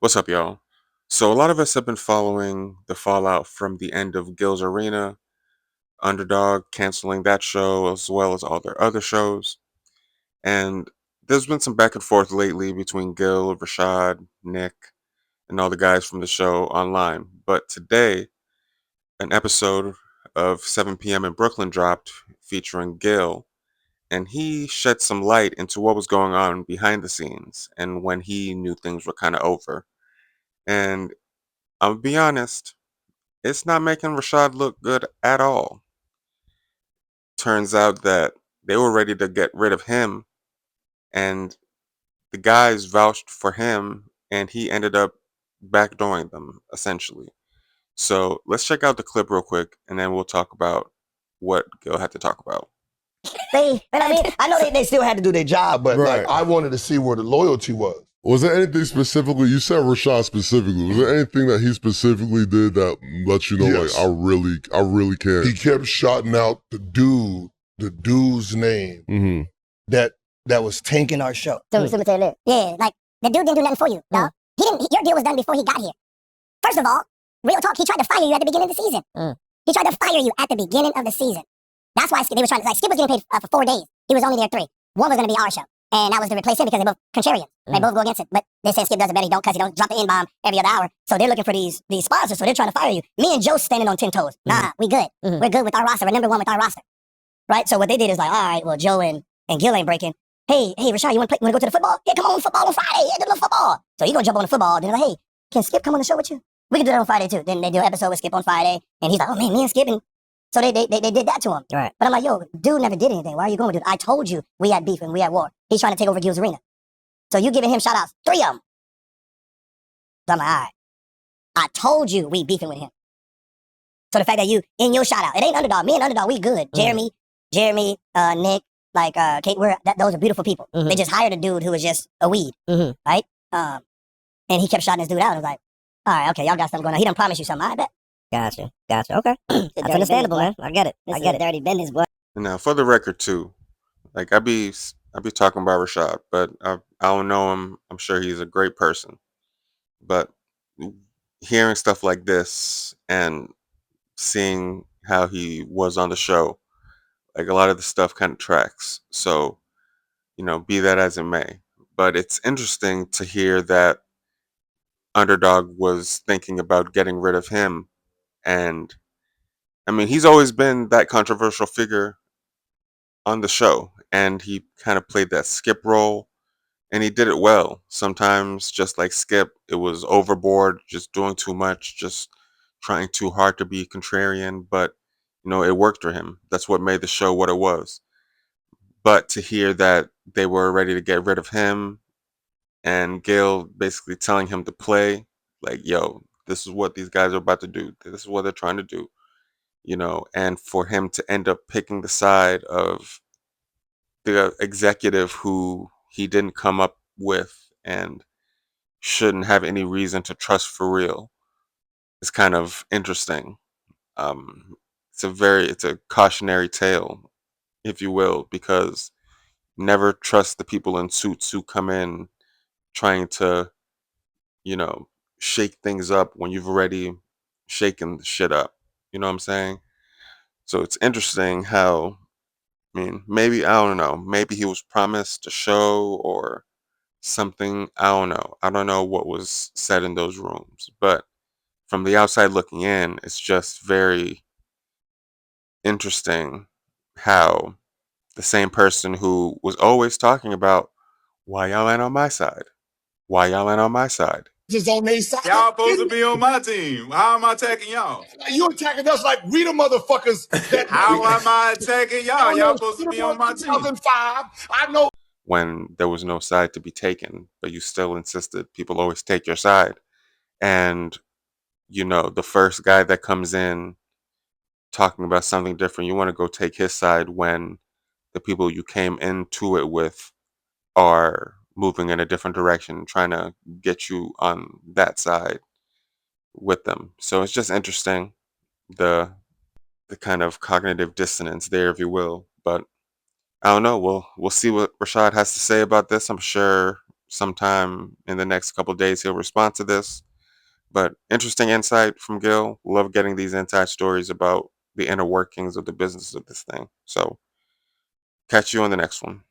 What's up, y'all? So, a lot of us have been following the fallout from the end of Gil's Arena, Underdog canceling that show, as well as all their other shows. And there's been some back and forth lately between Gil, Rashad, Nick, and all the guys from the show online. But today, an episode of 7 p.m. in Brooklyn dropped featuring Gil, and he shed some light into what was going on behind the scenes and when he knew things were kind of over. And I'll be honest, it's not making Rashad look good at all. Turns out that they were ready to get rid of him, and the guys vouched for him, and he ended up backdooring them, essentially. So let's check out the clip real quick, and then we'll talk about what Gil had to talk about. I know they still had to do their job, but Right. I wanted to see where the loyalty was. Was there anything specifically, you said Rashad specifically, was there anything that he specifically did that lets you know, Yes. like, I really can't? He kept shouting out the dude's name Mm-hmm. that was tanking our show. Yeah, like the dude didn't do nothing for you, dog. Your deal was done before he got here. First of all, real talk, he tried to fire you at the beginning of the season. He tried to fire you at the beginning of the season. That's why they were trying to, like, Skip was getting paid for 4 days. He was only there 3. One was going to be our show. And that was to replace him because they both contrarian. They both go against it. But they said Skip does it better. He don't, because he don't drop the N-bomb every other hour. So they're looking for these sponsors. So they're trying to fire you. Me and Joe standing on 10 toes. Nah, we good. We're good with our roster. We're number 1 with our roster. Right? So what they did is like, all right, well, Joe and Gil ain't breaking. Hey, Rashad, you want to go to the football? Yeah, come on, football on Friday. Yeah, do the football. So he gonna jump on the football. Then they're like, hey, can Skip come on the show with you? We can do that on Friday too. Then they do an episode with Skip on Friday. And he's like, oh man, me and Skip. And so they did that to him. Right. But I'm like, yo, dude never did anything. Why are you going with dude? I told you we had beef and we had war. He's trying to take over Gil's Arena. So you giving him shout outs, 3 of them. So I'm like, all right. I told you we beefing with him. So the fact that you, in your shout out, it ain't Underdog. Me and Underdog, we good. Jeremy, Nick, like Kate, those are beautiful people. They just hired a dude who was just a weed, right? And he kept shouting this dude out. I was like, all right, okay, y'all got something going on. He done promised you something, I bet. Gotcha. Okay. That's understandable, man. I get it. Dirty business, boy. Now, for the record, too, like I be talking about Rashad, but I don't know him. I'm sure he's a great person, but hearing stuff like this and seeing how he was on the show, like a lot of the stuff kind of tracks. So, be that as it may. But it's interesting to hear that Underdog was thinking about getting rid of him. And I mean, he's always been that controversial figure on the show. And he kind of played that Skip role. And he did it well. Sometimes, just like Skip, it was overboard, just doing too much, just trying too hard to be contrarian. But, it worked for him. That's what made the show what it was. But to hear that they were ready to get rid of him and Gail basically telling him to play, like, yo, this is what these guys are about to do. This is what they're trying to do, and for him to end up picking the side of the executive who he didn't come up with and shouldn't have any reason to trust for real is kind of interesting. It's a cautionary tale, if you will, because never trust the people in suits who come in trying to, you know, shake things up when you've already shaken the shit up. You know what I'm saying? So it's interesting how, I mean, maybe, I don't know, maybe he was promised a show or something. I don't know. I don't know what was said in those rooms. But from the outside looking in, it's just very interesting how the same person who was always talking about why y'all ain't on my side, why y'all ain't on my side. Just on their side. Y'all supposed to be on my team. How am I attacking y'all? You attacking us like we the motherfuckers that. How am I attacking y'all? Y'all supposed to be on my team. 2005. I know. When there was no side to be taken, but you still insisted people always take your side. And, the first guy that comes in talking about something different, you want to go take his side when the people you came into it with are moving in a different direction, trying to get you on that side with them. So it's just interesting, the kind of cognitive dissonance there, if you will. But I don't know. We'll see what Rashad has to say about this. I'm sure sometime in the next couple of days he'll respond to this. But interesting insight from Gil. Love getting these inside stories about the inner workings of the business of this thing. So catch you on the next one.